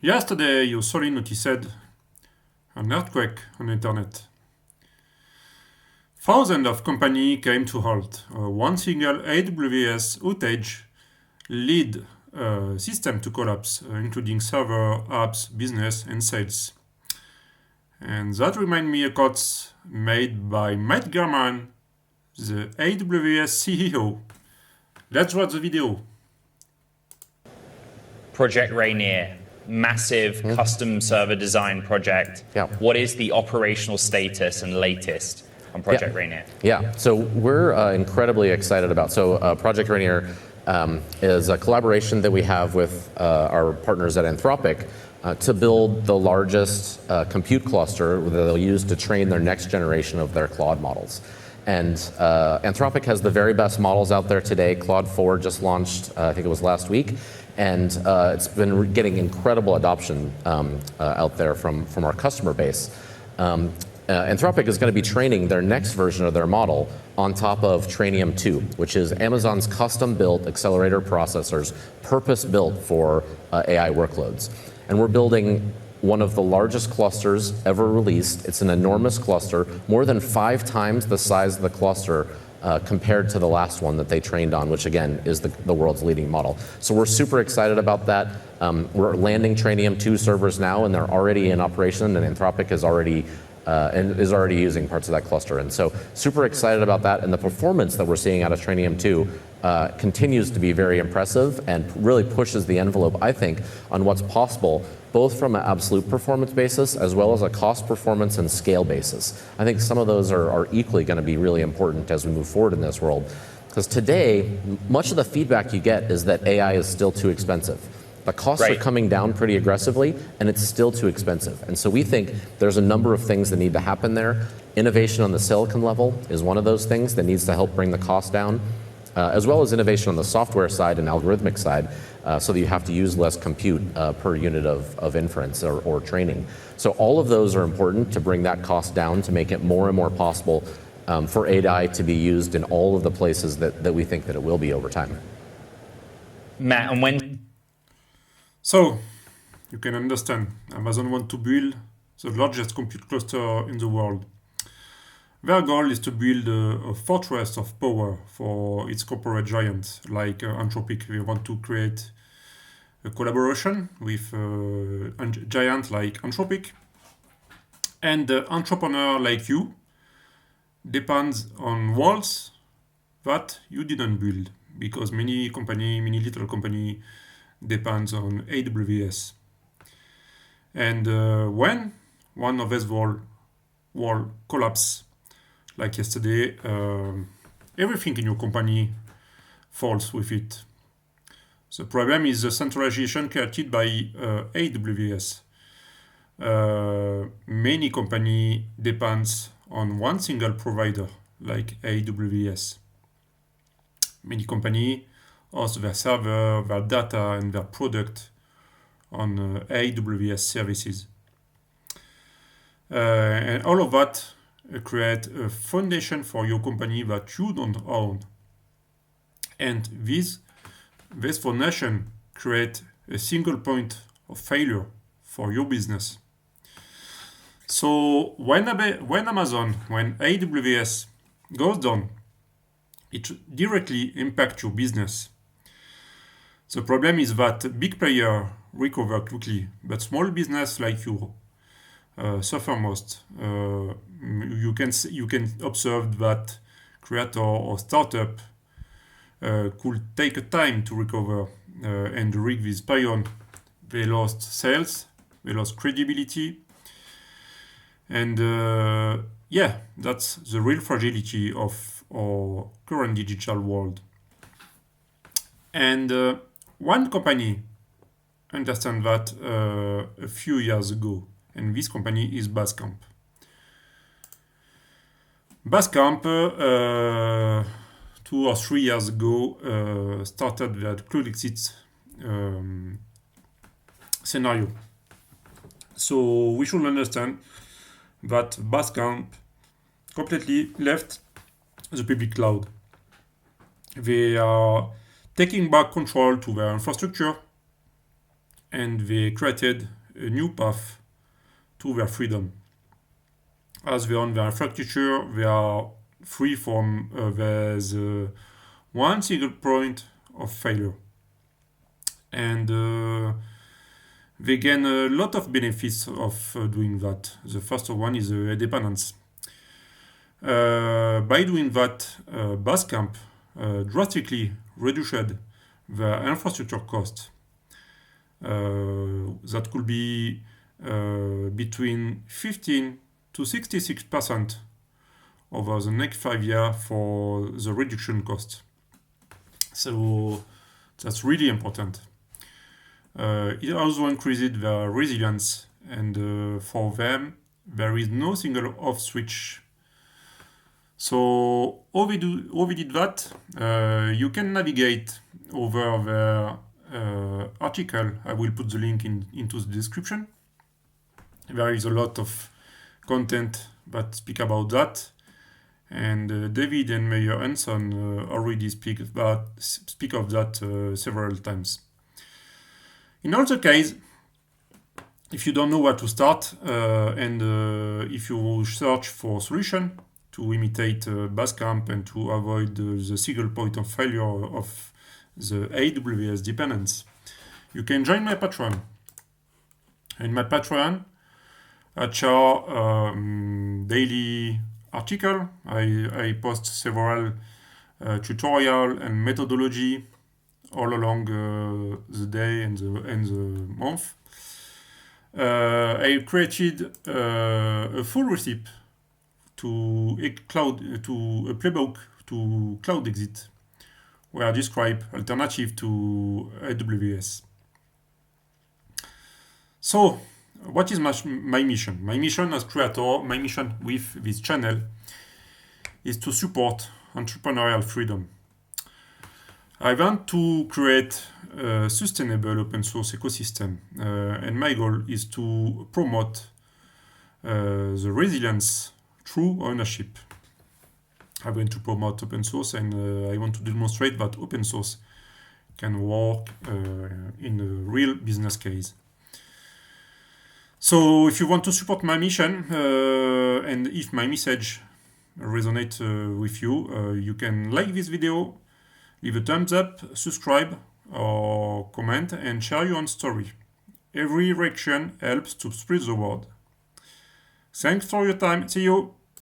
Yesterday, you sorely noticed an earthquake on the internet. Thousands of companies came to halt. One single AWS outage led system to collapse, including server, apps, business, and sales. And that reminds me a quote made by Matt German, the AWS CEO. Let's watch the video. Project Rainier, massive custom server design project. Yeah. What is the operational status and latest on Project Rainier? Yeah, so we're incredibly excited about. Project Rainier is a collaboration that we have with our partners at Anthropic to build the largest compute cluster that they'll use to train their next generation of their Claude models. And Anthropic has the very best models out there today. Claude 4 just launched, I think it was last week, and it's been getting incredible adoption out there from our customer base. Anthropic is going to be training their next version of their model on top of Trainium 2, which is Amazon's custom-built accelerator processors, purpose-built for AI workloads. And we're building one of the largest clusters ever released. It's an enormous cluster, more than 5 times the size of the cluster compared to the last one that they trained on, which again is the world's leading model. So we're super excited about that. We're landing Trainium 2 servers now, and they're already in operation, and Anthropic is already using parts of that cluster. And so super excited about that, and the performance that we're seeing out of Trainium 2 continues to be very impressive and really pushes the envelope, I think, on what's possible, both from an absolute performance basis as well as a cost performance and scale basis. I think some of those are equally going to be really important as we move forward in this world. Because today, much of the feedback you get is that AI is still too expensive. The costs are coming down pretty aggressively, and it's still too expensive. And so we think there's a number of things that need to happen there. Innovation on the silicon level is one of those things that needs to help bring the cost down, as well as innovation on the software side and algorithmic side, so that you have to use less compute per unit of inference or training. So all of those are important to bring that cost down, to make it more and more possible for AI to be used in all of the places that we think that it will be over time. Matt, and when... So, you can understand, Amazon wants to build the largest compute cluster in the world. Their goal is to build a fortress of power for its corporate giants, like Anthropic. They want to create a collaboration with a giant like Anthropic. And the entrepreneur like you depends on walls that you didn't build, because many little company depends on AWS. And when one of these wall collapse, like yesterday, everything in your company falls with it. The problem is the centralization created by AWS. Many company depends on one single provider, like AWS. Many company host their server, their data, and their product on AWS services. And all of that create a foundation for your company that you don't own. And this foundation create a single point of failure for your business. So when AWS goes down, it directly impacts your business. The problem is that big players recover quickly, but small business like you suffer most. You can observe that creator or startup could take a time to recover, and during this period, they lost sales, they lost credibility, and that's the real fragility of our current digital world. And one company understand that a few years ago, and this company is Basecamp. Basecamp, 2 or 3 years ago, started the cloud exit scenario. So we should understand that Basecamp completely left the public cloud. They are taking back control to their infrastructure, and they created a new path to their freedom. As they own their infrastructure, they are free from there's one single point of failure. And they gain a lot of benefits of doing that. The first one is dependence. By doing that, Basecamp drastically reduced the infrastructure cost. That could be between 15 to 66% over the next 5 years for the reduction cost. So that's really important. It also increased their resilience, and for them, there is no single off switch. So how we did that? You can navigate over the article. I will put the link into the description. There is a lot of content that speak about that, and David and Meyer Hanson already speak of that several times. In other case, if you don't know where to start, and if you search for solution to imitate Basecamp and to avoid the single point of failure of the AWS dependence, you can join my Patreon. In my Patreon, I share daily article. I post several tutorial and methodology all along the day and the month. I created a full recipe to a playbook to cloud exit, where I describe alternative to AWS. So, what is my mission? My mission as creator, my mission with this channel is to support entrepreneurial freedom. I want to create a sustainable open source ecosystem, and my goal is to promote the resilience through ownership. I want to promote open source, and I want to demonstrate that open source can work in a real business case. So if you want to support my mission, and if my message resonates with you, you can like this video, leave a thumbs up, subscribe, or comment, and share your own story. Every reaction helps to spread the word. Thanks for your time. See you.